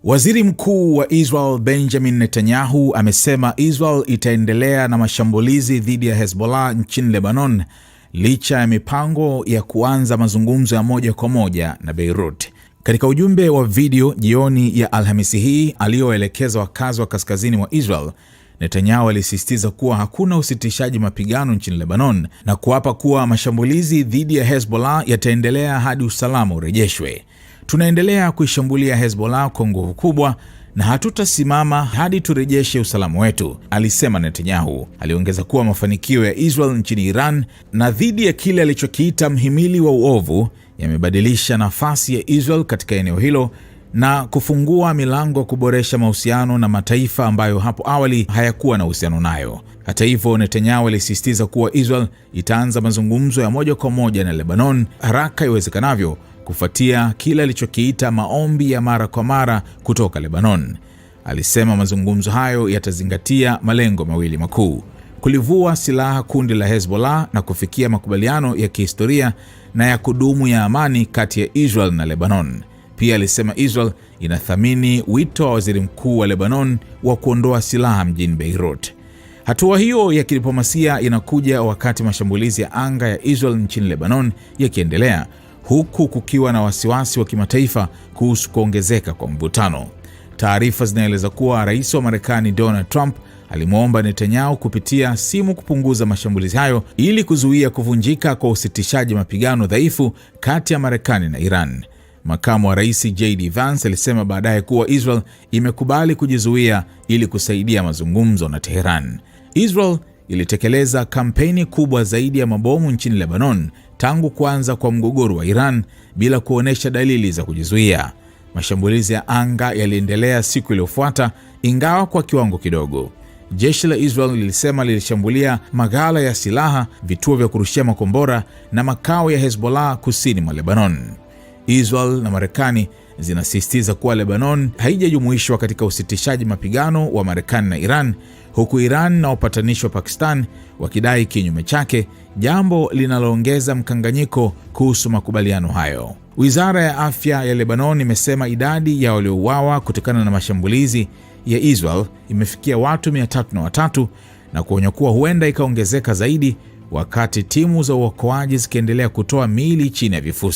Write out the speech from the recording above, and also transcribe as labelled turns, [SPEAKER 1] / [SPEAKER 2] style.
[SPEAKER 1] Waziri Mkuu wa Israel Benjamin Netanyahu amesema Israel itaendelea na mashambulizi dhidi ya Hezbollah nchini Lebanon licha ya mipango ya kuanza mazungumzo ya moja kwa moja na Beirut. Katika ujumbe wa video jioni ya Alhamisi hii alioelekeza wakazi wa kaskazini wa Israel, Netanyahu alisisitiza kuwa hakuna usitishaji mapigano nchini Lebanon na kuapa kuwa mashambulizi dhidi ya Hezbollah yataendelea hadi usalama urejeshwe. Tunaendelea kuishambulia Hezbollah kwa nguvu kubwa na hatutasimama hadi turejeshe usalama wetu, alisema Netanyahu. Aliongeza kuwa mafanikio ya Israel nchini Iran na dhidi ya kile alichokiita mhimili wa uovu yamebadilisha nafasi ya Israel katika eneo hilo na kufungua milango kuboresha mahusiano na mataifa ambayo hapo awali hayakuwa na uhusiano nayo. Hata hivyo, Netanyahu alisisitiza kuwa Israel itaanza mazungumzo ya moja kwa moja na Lebanon haraka iwezekanavyo kufuatia kile alichokiita maombi ya mara kwa mara kutoka Lebanon. Alisema mazungumzo hayo yatazingatia malengo mawili makuu: kulivua silaha kundi la Hezbollah na kufikia makubaliano ya kihistoria na ya kudumu ya amani kati ya Israel na Lebanon. Pia alisema Israel inathamini wito wa waziri mkuu wa Lebanon wa kuondoa silaha mjini Beirut. Hatua hiyo ya kidiplomasia inakuja wakati mashambulizi ya anga ya Israel nchini Lebanon yakiendelea, huku kukiwa na wasiwasi wa kimataifa kuhusu kuongezeka kwa mvutano. Taarifa zinaeleza kuwa rais wa Marekani Donald Trump alimwomba Netanyahu kupitia simu kupunguza mashambulizi hayo ili kuzuia kuvunjika kwa usitishaji mapigano dhaifu kati ya Marekani na Iran. Makamu wa rais JD Vance alisema baadaye kuwa Israel imekubali kujizuia ili kusaidia mazungumzo na Teheran. Israel ilitekeleza kampeni kubwa zaidi ya mabomu nchini Lebanon tangu kuanza kwa mgogoro wa Iran bila kuonesha dalili za kujizuia. Mashambulizi ya anga yaliendelea siku iliyofuata, ingawa kwa kiwango kidogo. Jeshi la Israel lilisema lilishambulia maghala ya silaha, vituo vya kurushia makombora na makao ya Hezbollah kusini mwa Lebanon. Israel na Marekani zinasisitiza kuwa Lebanon haijajumuishwa katika usitishaji mapigano wa Marekani na Iran, huku Iran na wapatanishi wa Pakistan wakidai kinyume chake, jambo linaloongeza mkanganyiko kuhusu makubaliano hayo. Wizara ya afya ya Lebanon imesema idadi ya waliouawa kutokana na mashambulizi ya Israel imefikia watu 303 na kuonya kuwa huenda ikaongezeka zaidi wakati timu za uokoaji zikiendelea kutoa miili chini ya vifusi.